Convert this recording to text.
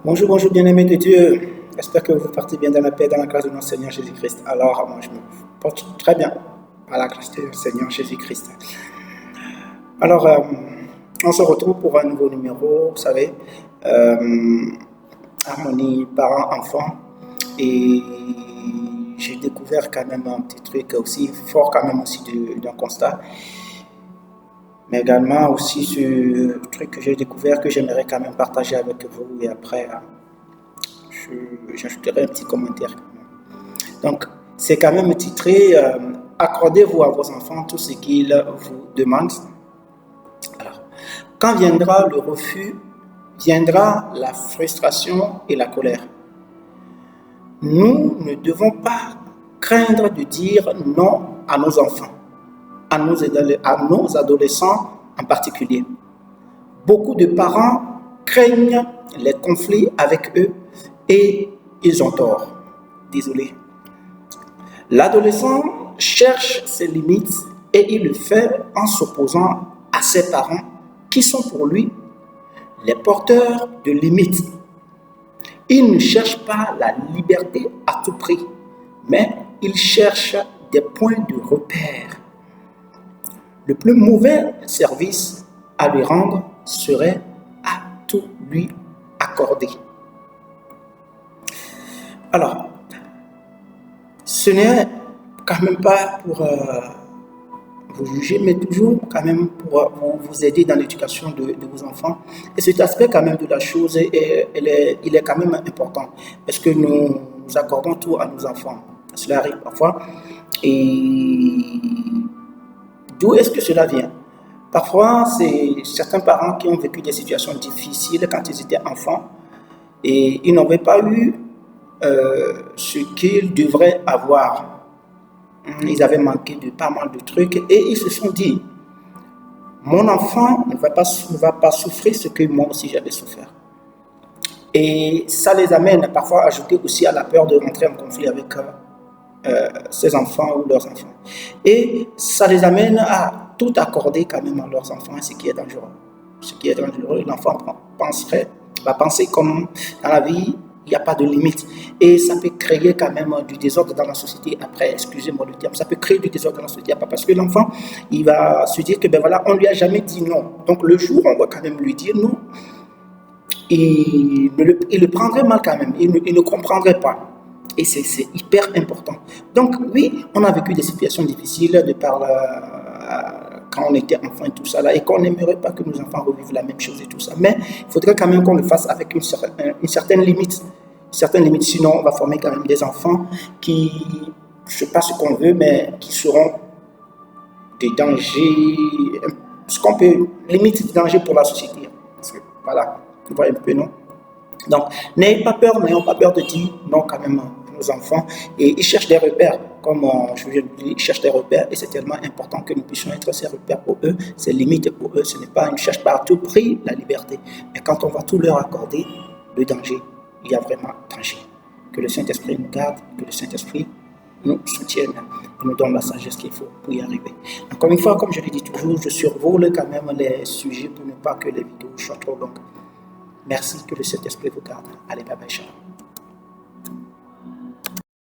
Bonjour, bonjour, bien-aimés de Dieu. J'espère que vous partez bien dans la paix, dans la grâce de notre Seigneur Jésus-Christ. Alors, moi, je me porte très bien à la grâce du Seigneur Jésus-Christ. Alors, on se retrouve pour un nouveau numéro, vous savez, Harmonie parents-enfants. Et j'ai découvert quand même un petit truc aussi, fort quand même aussi d'un constat. Mais également aussi ce truc que j'ai découvert que j'aimerais quand même partager avec vous et après j'ajouterai un petit commentaire. Donc c'est quand même titré accordez-vous à vos enfants tout ce qu'ils vous demandent. Alors, quand viendra le refus, viendra la frustration et la colère. Nous ne devons pas craindre de dire non à nos enfants, à nos adolescents en particulier. Beaucoup de parents craignent les conflits avec eux et ils ont tort. Désolé. L'adolescent cherche ses limites et il le fait en s'opposant à ses parents qui sont pour lui les porteurs de limites. Il ne cherche pas la liberté à tout prix, mais il cherche des points de repère. Le plus mauvais service à lui rendre serait à tout lui accorder. Alors, ce n'est quand même pas pour vous juger, mais toujours quand même pour vous aider dans l'éducation de vos enfants. Et cet aspect quand même de la chose, il est quand même important. Parce que nous accordons tout à nos enfants. Cela arrive parfois. Et d'où est-ce que cela vient? Parfois, c'est certains parents qui ont vécu des situations difficiles quand ils étaient enfants et ils n'avaient pas eu ce qu'ils devraient avoir. Ils avaient manqué de pas mal de trucs et ils se sont dit, mon enfant ne va pas souffrir ce que moi aussi j'avais souffert. Et ça les amène parfois à ajouter aussi à la peur de rentrer en conflit avec ses enfants ou leurs enfants. Et ça les amène à tout accorder quand même à leurs enfants, ce qui est dangereux. Ce qui est dangereux, l'enfant va penser comme dans la vie, il n'y a pas de limite. Et ça peut créer quand même du désordre dans la société. Après, excusez-moi le terme, ça peut créer du désordre dans la société. Parce que l'enfant, il va se dire que ben voilà, on ne lui a jamais dit non. Donc le jour où on va quand même lui dire non, il le prendrait mal quand même. Il ne comprendrait pas. Et c'est hyper important. Donc oui, on a vécu des situations difficiles de par quand on était enfant et tout ça là, et qu'on n'aimerait pas que nos enfants revivent la même chose et tout ça. Mais il faudrait quand même qu'on le fasse avec une certaine limite. Sinon on va former quand même des enfants qui, je ne sais pas ce qu'on veut, mais qui seront des dangers, ce qu'on peut, limite des dangers pour la société. Parce que voilà, on voit un peu, non? Donc, n'ayons pas peur de dire non quand même à nos enfants. Et ils cherchent des repères, comme je viens de dire, ils cherchent des repères et c'est tellement important que nous puissions être ces repères pour eux, ces limites pour eux. Ce n'est pas, ils ne cherchent pas à tout prix la liberté. Mais quand on va tout leur accorder, le danger, il y a vraiment danger. Que le Saint-Esprit nous garde, que le Saint-Esprit nous soutienne et nous donne la sagesse qu'il faut pour y arriver. Encore une fois, comme je le dis toujours, je survole quand même les sujets pour ne pas que les vidéos soient trop longues. Merci, que le Saint-Esprit vous garde. Allez, bye bye, ciao.